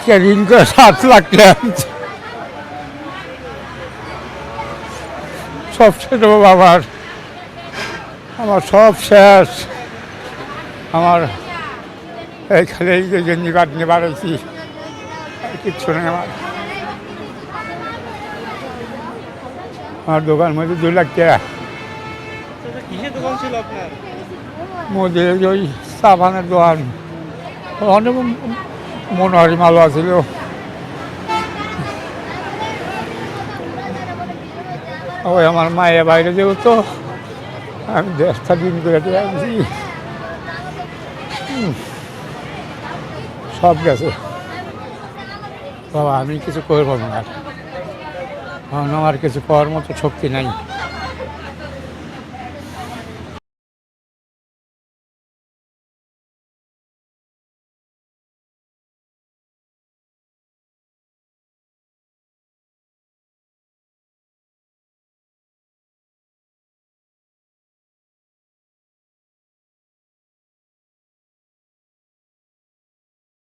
আজকে ঋণ করে 7 লাখ টাকা আনছি। সব শেষ বাবা, আমার সব শেষ। আমার এইখানে এই যে গেঞ্জি নিয়ে বাড়াইছি, কিচ্ছু নেই আমার দোকান মধ্যে 2 লাখ টাকা। কিসের দোকান ছিল আপনার? মধ্যে ওই সাবানের দোকান, অনেক মনোহারি মাল আছিল। ওই আমার মায়ের বাইরে যেও তো আমি 10টা দিন করে আনছি, সব গেছে বাবা। আমি কিছু করবো না, আর আমার কিছু করার মতো শক্তি নাই।